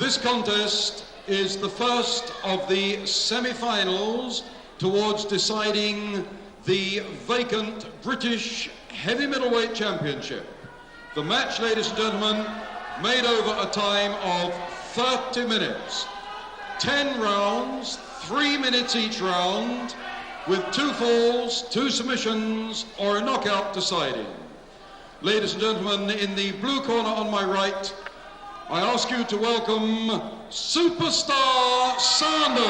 This contest is the first of the semi-finals towards deciding the vacant British Heavy Middleweight Championship. The match, ladies and gentlemen, made over a time of 30 minutes. 10 rounds, 3 minutes each round, with 2 falls, 2 submissions, or a knockout deciding. Ladies and gentlemen, in the blue corner on my right, I ask you to welcome Superstar Sanders.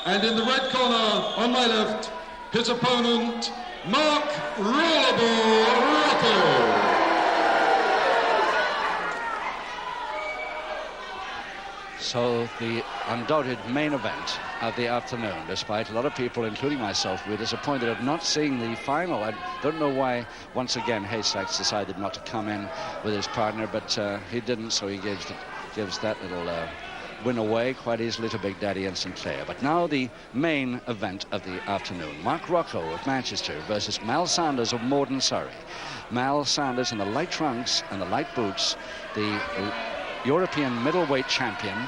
And in the red corner on my left, his opponent, Mark Rollerball Rocco. So the undoubted main event of the afternoon, despite a lot of people, including myself, were disappointed at not seeing the final. I don't know why, once again, Haystacks decided not to come in with his partner, but he didn't, so he gives that little win away quite easily to Big Daddy and Sinclair. But now the main event of the afternoon. Mark Rocco of Manchester versus Mal Sanders of Morden, Surrey. Mal Sanders in the light trunks and the light boots, the European middleweight champion,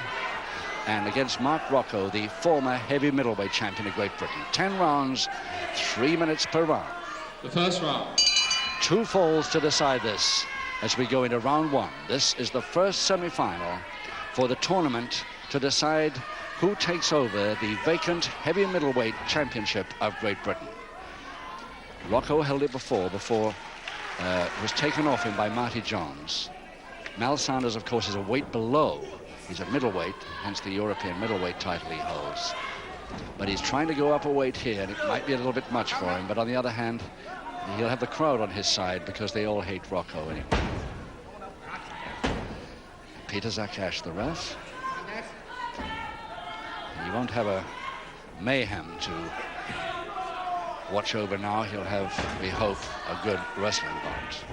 and against Mark Rocco, the former heavy middleweight champion of Great Britain. 10 rounds, 3 minutes per round. The first round. 2 falls to decide this as we go into round 1. This is the first semi-final for the tournament to decide who takes over the vacant heavy middleweight championship of Great Britain. Rocco held it before it was taken off him by Marty Johns. Mal Sanders, of course, is a weight below. He's a middleweight, hence the European middleweight title he holds. But he's trying to go up a weight here, and it might be a little bit much for him. But on the other hand, he'll have the crowd on his side because they all hate Rocco anyway. Peter Zakash, the ref. He won't have a mayhem to watch over now. He'll have, we hope, a good wrestling bout.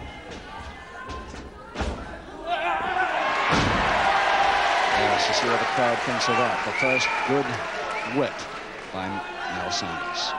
Yes, you see what the crowd thinks of that. The first good whip by Mal Sanders.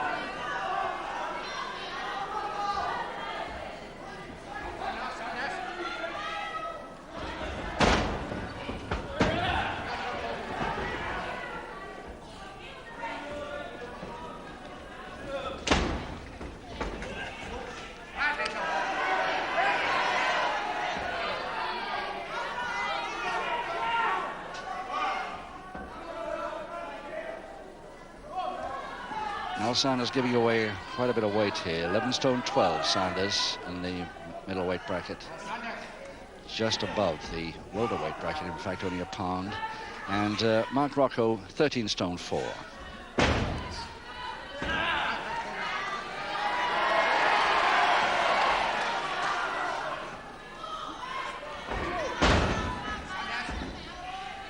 Sanders giving away quite a bit of weight here. 11 stone 12 Sanders in the middleweight bracket, just above the welterweight bracket, in fact only a pound. And Mark Rocco 13 stone 4.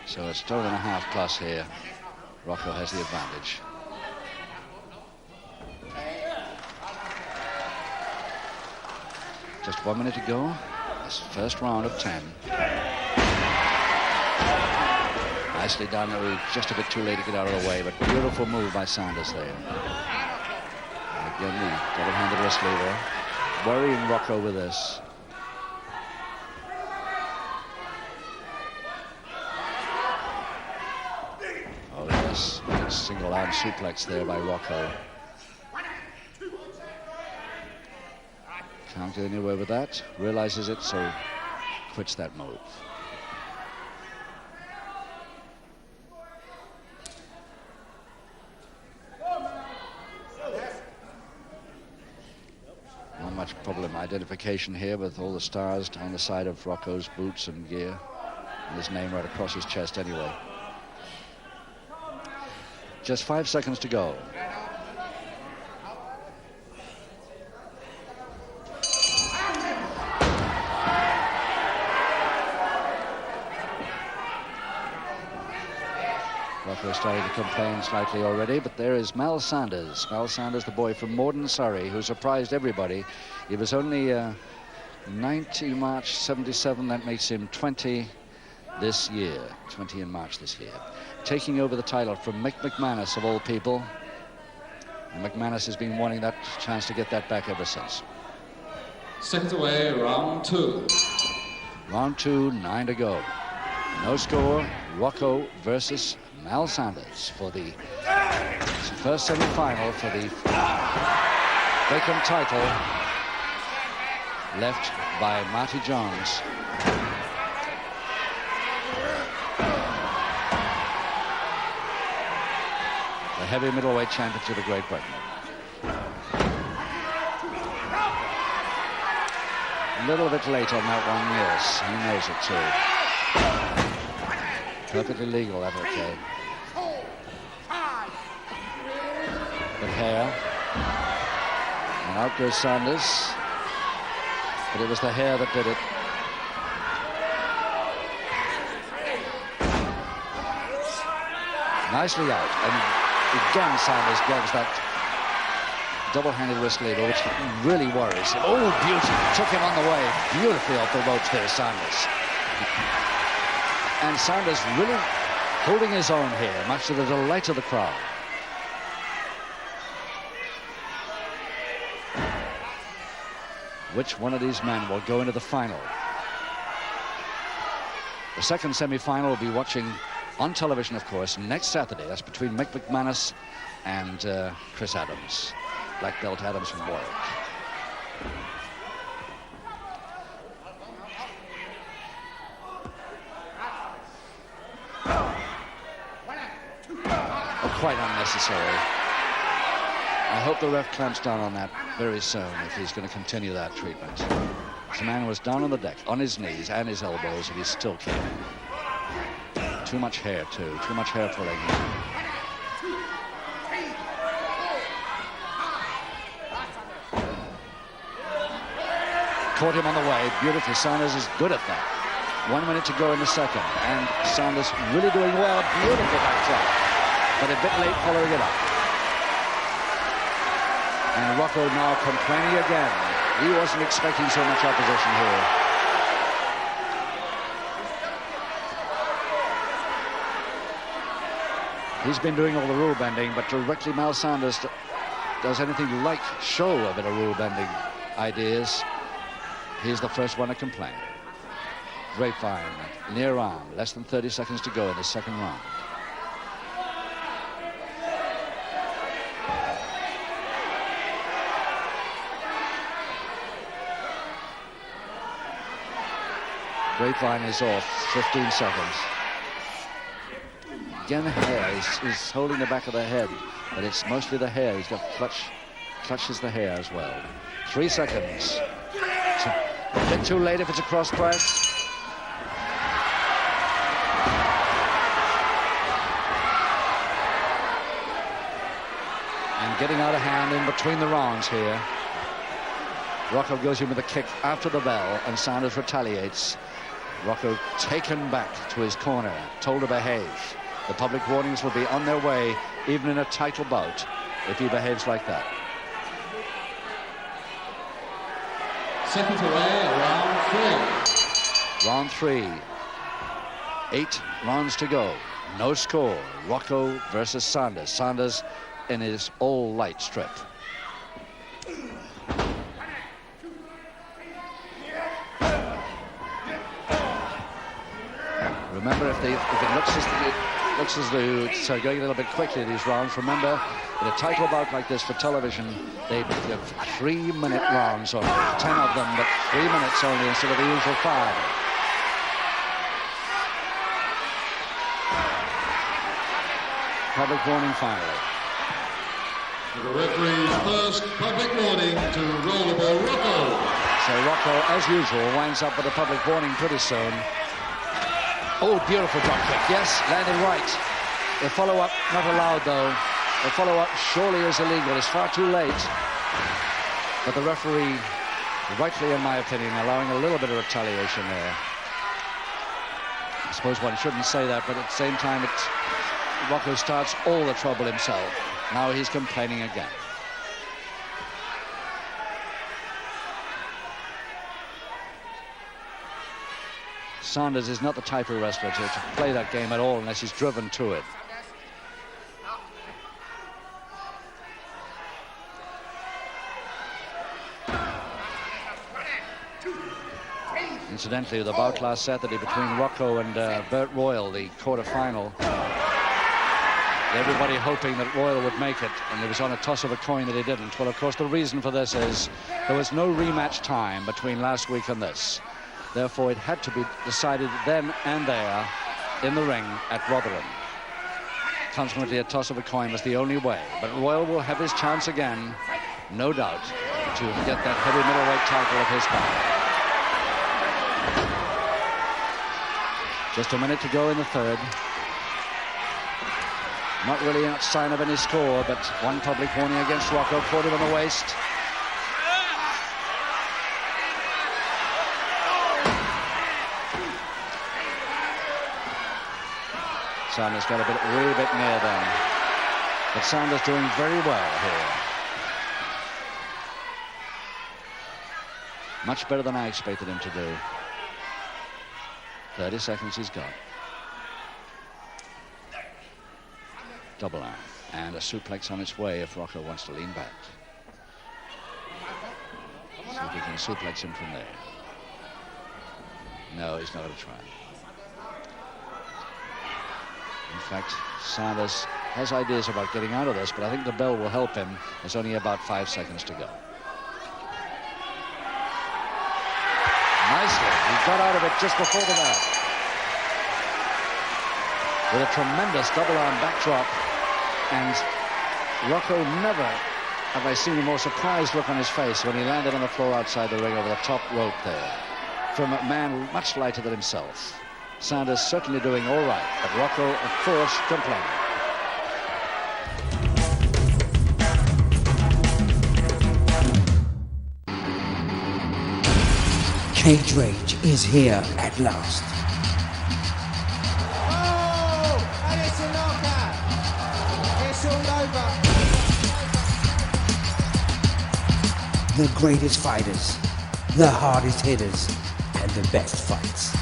So a stone and a half plus here. Rocco has the advantage. Just 1 minute to go. This first round of 10. Nicely done. Just a bit too late to get out of the way, but beautiful move by Sanders there. And again, the double-handed wrist lever, worrying Rocco with this. Oh yes, single-arm suplex there by Rocco. Can't get anywhere with that. Realizes it, so quits that move. Not much problem identification here with all the stars on the side of Rocco's boots and gear. And his name right across his chest anyway. Just 5 seconds to go. Rocco starting to complain slightly already, but there is Mal Sanders. Mal Sanders, the boy from Morden, Surrey, who surprised everybody. He was only 19 March 77. That makes him 20 this year. 20 in March this year. Taking over the title from Mick McManus, of all people. And McManus has been wanting that chance to get that back ever since. Second away, round 2. Round 2, 9 to go. No score, Rocco versus Mal Sanders for the first semi-final for the vacant title left by Marty Jones. The heavy middleweight championship of Great Britain. A little bit late on that one, yes, he knows it too. Perfectly legal, that okay. But hair. And out goes Sanders. But it was the hair that did it. Nicely out. And again, Sanders gives that double-handed wrist lever, which really worries him. Oh, beauty. Took him on the way. Beautifully off the ropes there, Sanders. And Sanders really holding his own here, much to the delight of the crowd. Which one of these men will go into the final? The second semi-final will be watching on television, of course, next Saturday. That's between Mick McManus and Chris Adams. Black belt Adams from Warwick. Oh, quite unnecessary. I hope the ref clamps down on that very soon if he's going to continue that treatment. This man was down on the deck, on his knees and his elbows, and he's still kicking. Too much hair, too. Too much hair pulling. Caught him on the way. Beautifully. Sanders is good at that. 1 minute to go in the second. And Sanders really doing well. Beautiful back drop. But a bit late following it up. And Rocco now complaining again. He wasn't expecting so much opposition here. He's been doing all the rule bending, but directly Mal Sanders does anything like show a bit of rule bending ideas. He's the first one to complain. Grapevine, near arm, less than 30 seconds to go in the second round. Grapevine is off, 15 seconds. Again, the hair, he's holding the back of the head, but it's mostly the hair. He's got clutches the hair as well. 3 seconds. A bit too late if it's a cross press. And getting out of hand in between the rounds here. Rocco goes in with a kick after the bell, and Sanders retaliates. Rocco taken back to his corner, told to behave. The public warnings will be on their way, even in a title bout, if he behaves like that. Second away, round 3. Round 3. 8 rounds to go. No score. Rocco versus Sanders. Sanders in his all-light strip. Remember, if it looks as though it's going a little bit quickly these rounds, remember, in a title bout like this for television, they give 3-minute rounds, or 10 of them, but 3 minutes only instead of the usual 5. Public warning finally. The referee's first public warning to Rollerball Rocco. So Rocco, as usual, winds up with a public warning pretty soon. Oh, beautiful drop kick. Yes, landed right. The follow-up not allowed, though. The follow-up surely is illegal. It's far too late. But the referee, rightly in my opinion, allowing a little bit of retaliation there. I suppose one shouldn't say that, but at the same time, Rocco starts all the trouble himself. Now he's complaining again. Sanders is not the type of wrestler to play that game at all unless he's driven to it. Incidentally, the bout last Saturday between Rocco and Bert Royal, the quarter-final, everybody hoping that Royal would make it, and it was on a toss of a coin that he didn't. Well, of course, the reason for this is there was no rematch time between last week and this. Therefore, it had to be decided then and there in the ring at Rotherham. Consequently, a toss of a coin was the only way. But Royal will have his chance again, no doubt, to get that heavy middleweight title of his back. Just a minute to go in the third. Not really a sign of any score, but one public warning against Rocco. Caught him on the waist. Sanders got a wee bit near them. But Sanders doing very well here. Much better than I expected him to do. 30 seconds he's got. Double arm. And a suplex on its way if Rocco wants to lean back. See if he can suplex him from there. No, he's not going to try. In fact, Sanders has ideas about getting out of this, but I think the bell will help him. There's only about 5 seconds to go. Nicely, he got out of it just before the bell. With a tremendous double arm backdrop, and Rocco never have I seen a more surprised look on his face when he landed on the floor outside the ring over the top rope there, from a man much lighter than himself. Sanders certainly doing all right, but Rocco, of course, complaining. Cage Rage is here at last. Oh, and it's a knockout. It's all over. The greatest fighters, the hardest hitters, and the best fights.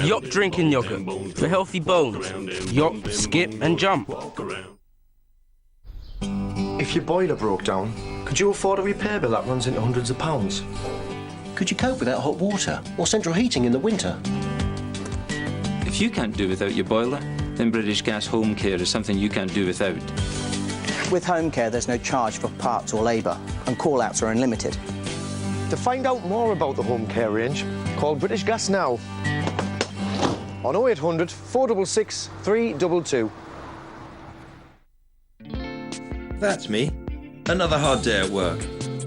Yop drinking yogurt for healthy bones. Yop, skip and jump. If your boiler broke down, could you afford a repair bill that runs into hundreds of pounds? Could you cope without hot water or central heating in the winter? If you can't do without your boiler, then British Gas Home Care is something you can't do without. With home care, there's no charge for parts or labour, and call-outs are unlimited. To find out more about the home care range, call British Gas now on 0800 466 322. That's me. Another hard day at work.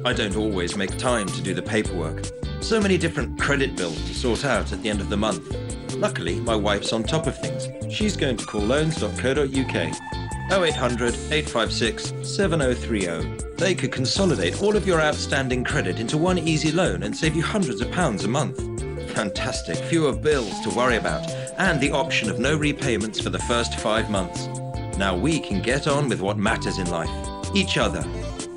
I don't always make time to do the paperwork. So many different credit bills to sort out at the end of the month. Luckily, my wife's on top of things. She's going to call loans.co.uk. 0800 856 7030. They could consolidate all of your outstanding credit into one easy loan and save you hundreds of pounds a month. Fantastic, fewer bills to worry about, and the option of no repayments for the first 5 months. Now we can get on with what matters in life, each other.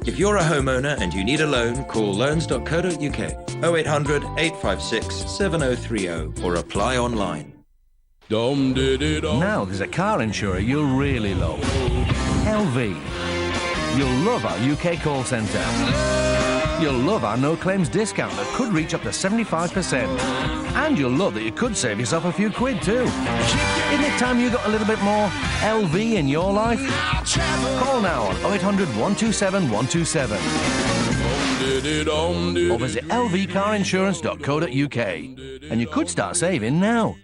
If you're a homeowner and you need a loan, call loans.co.uk, 0800 856 7030, or apply online. Now there's a car insurer you'll really love. LV. You'll love our UK call centre. You'll love our no claims discount that could reach up to 75%. And you'll love that you could save yourself a few quid too. Isn't it time you got a little bit more LV in your life? Call now on 0800 127 127. Or visit lvcarinsurance.co.uk. And you could start saving now.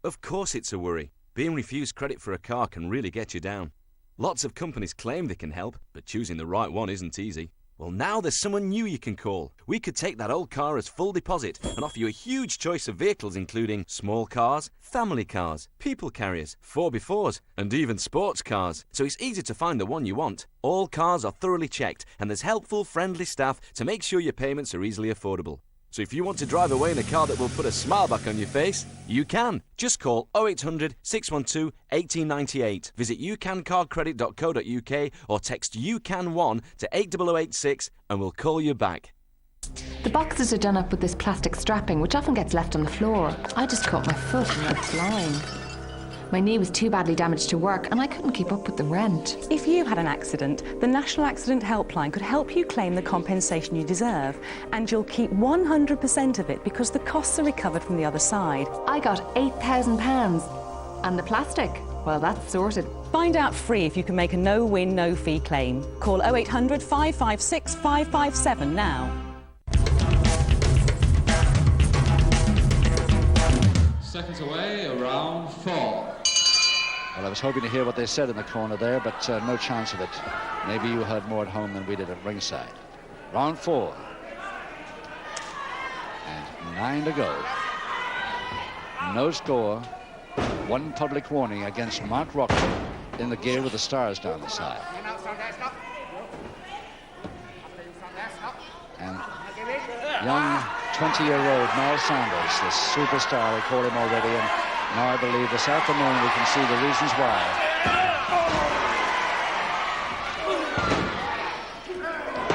Of course it's a worry. Being refused credit for a car can really get you down. Lots of companies claim they can help, but choosing the right one isn't easy. Well, now there's someone new you can call. We could take that old car as full deposit and offer you a huge choice of vehicles including small cars, family cars, people carriers, 4x4s, and even sports cars. So it's easy to find the one you want. All cars are thoroughly checked and there's helpful, friendly staff to make sure your payments are easily affordable. So if you want to drive away in a car that will put a smile back on your face, you can. Just call 0800 612 1898. Visit youcancarcredit.co.uk or text YouCan1 to 80086 and we'll call you back. The boxes are done up with this plastic strapping, which often gets left on the floor. I just caught my foot and went flying. My knee was too badly damaged to work, and I couldn't keep up with the rent. If you had an accident, the National Accident Helpline could help you claim the compensation you deserve, and you'll keep 100% of it because the costs are recovered from the other side. I got £8,000. And the plastic? Well, that's sorted. Find out free if you can make a no-win, no-fee claim. Call 0800 556 557 now. Seconds away, round 4. Well, I was hoping to hear what they said in the corner there, but no chance of it. Maybe you heard more at home than we did at ringside. Round 4. And 9 to go. No score. 1 public warning against Mark Rocco in the gear with the stars down the side. And young 20-year-old Mal Sanders, the superstar, they call him already, and now I believe this afternoon we can see the reasons why.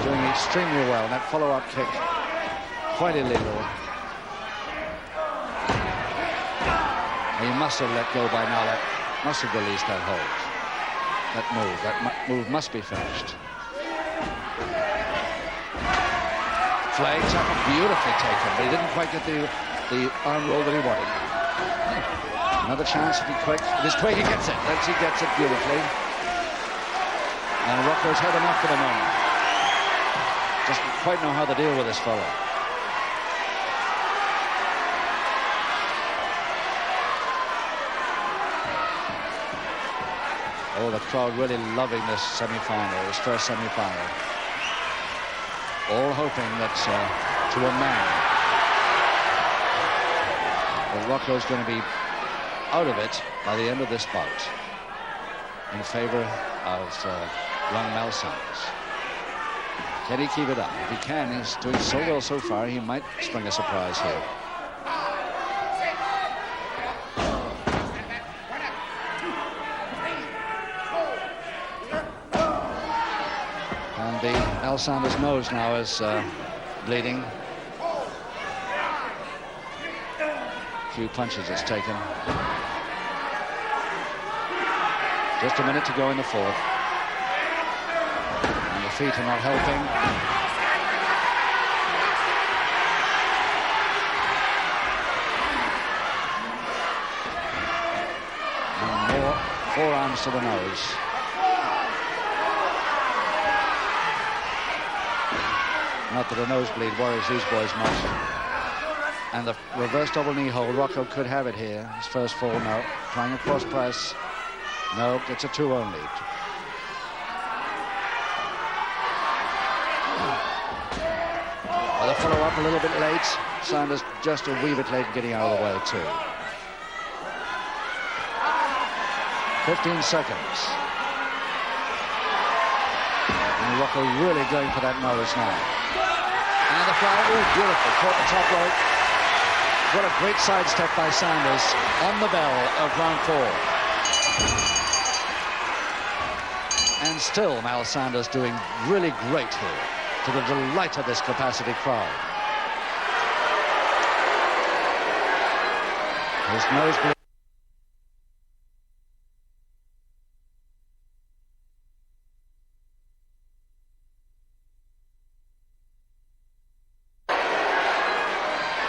Doing extremely well, and that follow-up kick, quite illegal. He must have let go by now. That must have released that hold. That move must be finished. Flag tackle, beautifully taken, but he didn't quite get the arm roll that he wanted. Another chance if he quick. If he's quick, he gets it. He gets it beautifully. And Rocco's had enough for the moment. Doesn't quite know how to deal with this fellow. Oh, the crowd really loving this semi-final, this first semi-final. All hoping that to a man that Rocco's going to be out of it by the end of this bout in favor of young Mal Sanders. Can he keep it up? If he can, he's doing so well so far, he might spring a surprise here. And the Mal Sanders' nose now is bleeding. A few punches it's taken. Just a minute to go in the fourth. And the feet are not helping. And more forearms to the nose. Not that a nosebleed worries these boys much. And the reverse double knee hold, Rocco could have it here. His first fall, no. Trying a cross press. No, it's a 2-0 lead. Well, the follow up a little bit late. Sanders just a wee bit late getting out of the way too. 15 seconds. And Rocco really going for that nose now. And the fly, oh, beautiful, caught the top rope. What a great sidestep by Sanders on the bell of round 4. And still Mal Sanders doing really great here, to the delight of this capacity crowd. His nosebleed.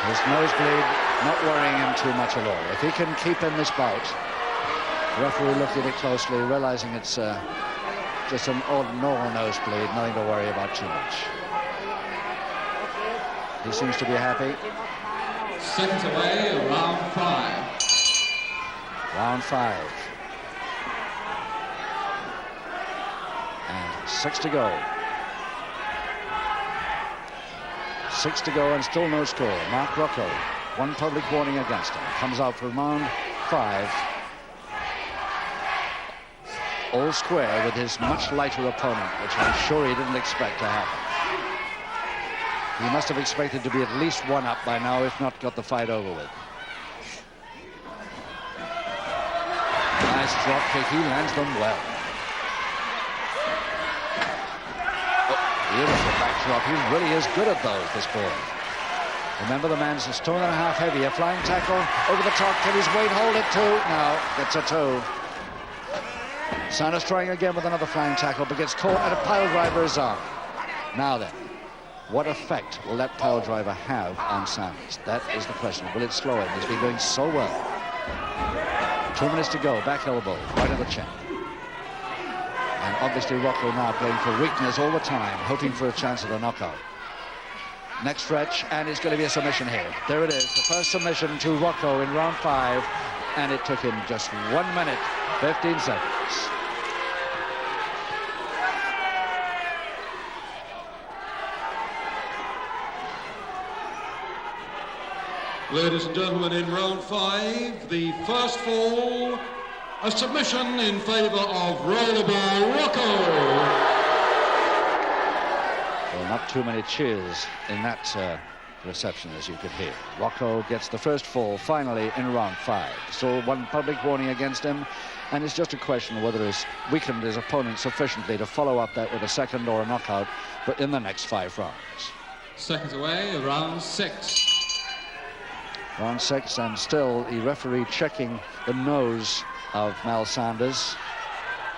His nosebleed not worrying him too much at all. If he can keep in this bout, the referee looked at it closely, realizing it's just an normal nosebleed, nothing to worry about too much. He seems to be happy. Seconds away, round 5. Round 5. And 6 to go. 6 to go and still no score. Mark Rocco, 1 public warning against him. Comes out for round 5. All square with his much lighter opponent, which I'm sure he didn't expect to happen. He must have expected to be at least 1 up by now, if not got the fight over with. Nice drop kick. He lands them well. Oh, beautiful back drop. He really is good at those, this boy. Remember, the man's a stone and a half heavy. A flying tackle over the top. Can his weight hold it? 2. No, it's a 2. Sanders trying again with another flying tackle, but gets caught at a pile driver is on. Now then, what effect will that pile driver have on Sanders? That is the question. Will it slow him? He's been doing so well. 2 minutes to go. Back elbow, right on the chin. And obviously Rocco now playing for weakness all the time, hoping for a chance at a knockout. Next stretch, and it's going to be a submission here. There it is, the first submission to Rocco in round 5, and it took him just 1 minute, 15 seconds. Ladies and gentlemen, in round 5, the first fall, a submission in favor of Rollerball Rocco. Well, not too many cheers in that reception, as you could hear. Rocco gets the first fall finally in round 5. Still one public warning against him, and it's just a question of whether he's weakened his opponent sufficiently to follow up that with a second or a knockout, but in the next 5 rounds. Seconds away, round 6. Round 6, and still the referee checking the nose of Mal Sanders.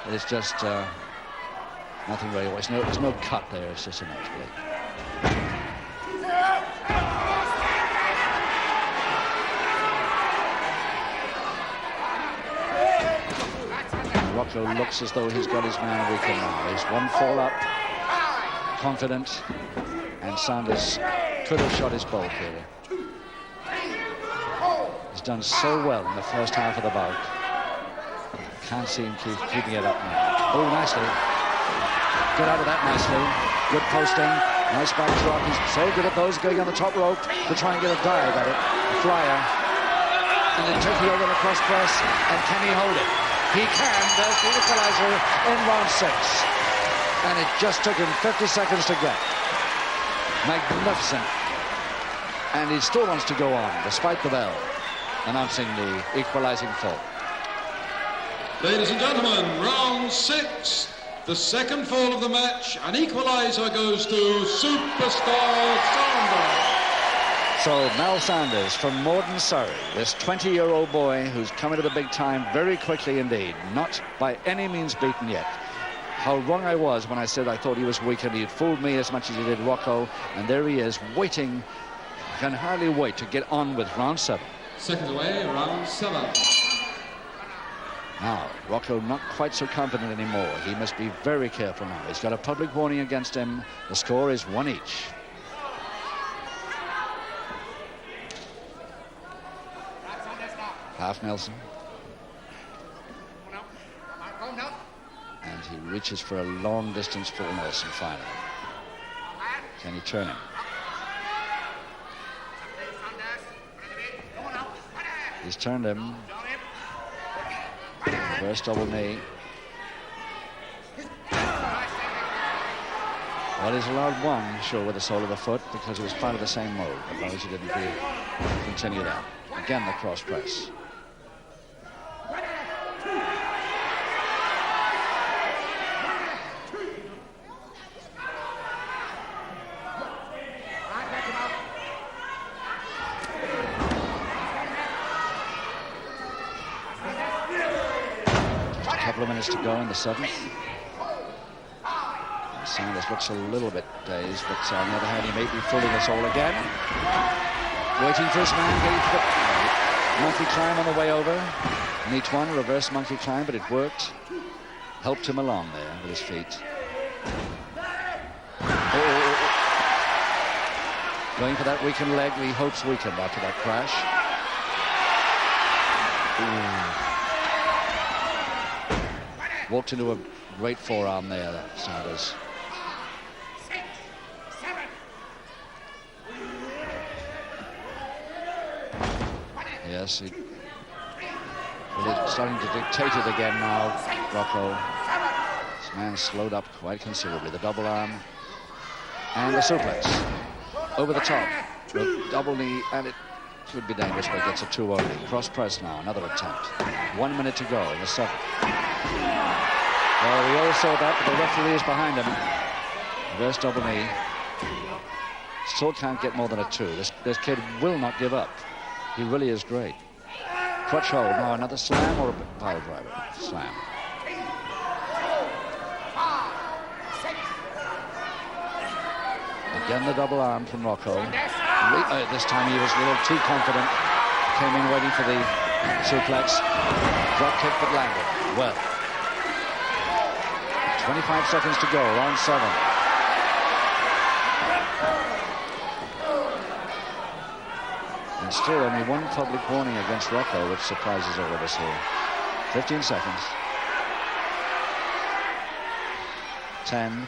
It's just nothing really. There's no cut there. It's just a nosebleed. Rocco looks as though he's got his man weakened now. He's 1 fall up, confident, and Sanders could have shot his bolt here. He's done so well in the first half of the bout. Can't see him keeping it up now. Oh, nicely. Get out of that nicely. Good posting. Nice back drop. He's so good at those, going on the top rope to try and get a dive at it. A flyer. And then taking over the cross press. And can he hold it? He can. There's the equalizer in round 6. And it just took him 50 seconds to get. Magnificent. And he still wants to go on, despite the bell announcing the equalizing fall. Ladies and gentlemen, round 6, the second fall of the match. An equalizer goes to Superstar Sanders. So Mal Sanders from Morden, Surrey, this 20-year-old boy who's come into the big time very quickly indeed, not by any means beaten yet. How wrong I was when I said I thought he was weak, and he'd fooled me as much as he did Rocco, and there he is waiting, can hardly wait to get on with round 7. Seconds away, round 7. Now, Rocco not quite so confident anymore. He must be very careful now. He's got a public warning against him. The score is 1 each. Half Nelson. And he reaches for a long distance full Nelson finally. Can he turn him? He's turned him. Reverse double knee. Well, he's allowed 1, sure, with the sole of the foot because he was part of the same mode. But as long as he didn't continue that. Again, the cross press. Minutes to go in the 7th. And Sanders looks a little bit dazed, but on the other hand, he may be fooling us all again. Waiting for his man, getting to the monkey climb on the way over. Neat one, reverse monkey climb, but it worked. Helped him along there with his feet. Oh. Going for that weakened leg, he hopes weakened after that crash. Ooh. Walked into a great forearm there, Sanders. Yes, he's starting to dictate it again now, Rocco. This man slowed up quite considerably. The double arm and the suplex. Over the top. The double knee, and it could be dangerous, but it gets a 2 only. Cross press now, another attempt. 1 minute to go in the 7th. Well, we all saw that, but the referee is behind him. Reverse double knee. still can't get more than a 2. This kid will not give up. He really is great. Crutch hold. Now another slam or a pile driver? Slam. Again the double arm from Rocco. This time he was a little too confident. Came in waiting for the suplex. Drop kick but landed. Well. 25 seconds to go. Round 7. And still only one public warning against Rocco, which surprises all of us here. 15 seconds. 10.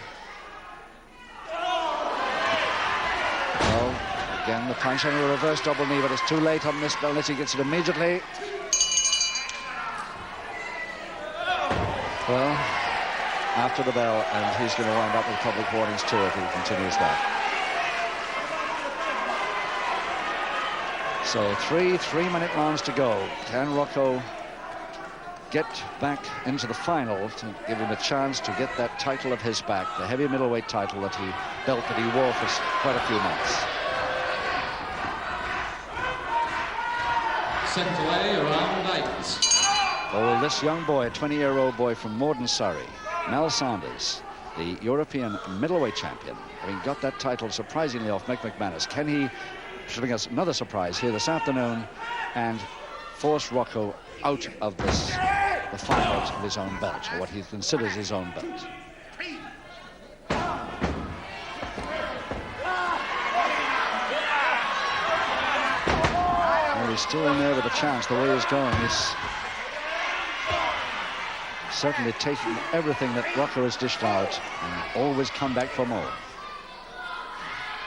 Well, again, the punch on a reverse double knee, but it's too late on this. Belletti gets it immediately. Well, after the bell, and he's going to wind up with public warnings too if he continues that. So 3 3-minute rounds to go. Can Rocco get back into the final to give him a chance to get that title of his back, the heavy middleweight title that he wore for quite a few months? Second away, round 8. Oh, this young boy, a 20-year-old boy from Morden, Surrey, Mel Sanders, the European middleweight champion, having got that title surprisingly off Mick McManus. Can he bring us another surprise here this afternoon and force Rocco out of the finals of his own belt, or what he considers his own belt? Well, he's still in there with a chance. The way he's going, he's certainly taking everything that Rocco has dished out and always come back for more.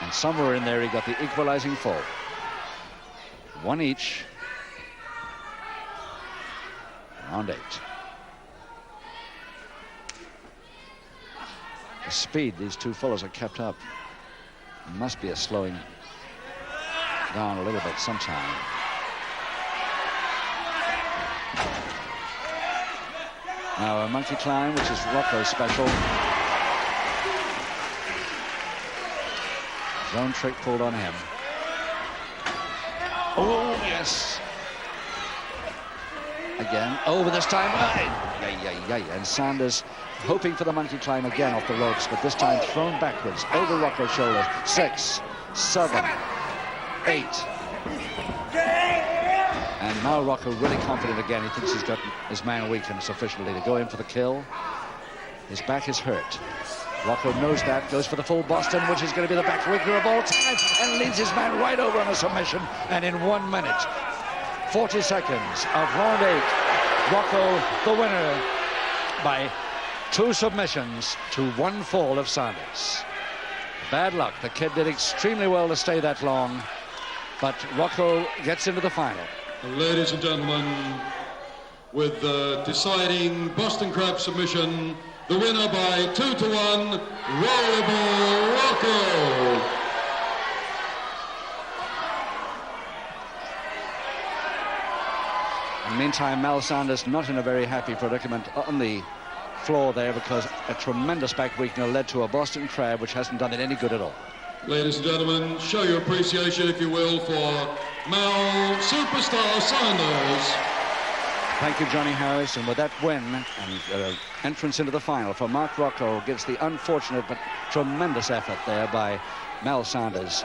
And somewhere in there he got the equalizing fall. 1 each. Round 8. The speed these two fellows are kept up must be a slowing down a little bit sometime. Now a monkey climb, which is Rocco's special. His own trick pulled on him. Oh, yes. Again. Oh, but this time. And Sanders hoping for the monkey climb again off the ropes, but this time thrown backwards over Rocco's shoulders. 6, 7, 8. And now Rocco really confident again. He thinks he's got his man weakened sufficiently to go in for the kill. His back is hurt. Rocco knows that, goes for the full Boston, which is going to be the backbreaker of all time, and leads his man right over on a submission. And in 1 minute, 40 seconds of round 8, Rocco the winner by 2 submissions to 1 fall of Sanders. Bad luck. The kid did extremely well to stay that long, but Rocco gets into the final. Ladies and gentlemen, with the deciding Boston Crab submission, the winner by 2-1, Rollerball Rocco. In the meantime, Mel Sanders not in a very happy predicament on the floor there, because a tremendous back weakener led to a Boston Crab, which hasn't done it any good at all. Ladies and gentlemen, show your appreciation, if you will, for Mel Superstar Sanders. Thank you, Johnny Harris. And with that win and entrance into the final for Mark Rocco, gets the unfortunate but tremendous effort there by Mel Sanders.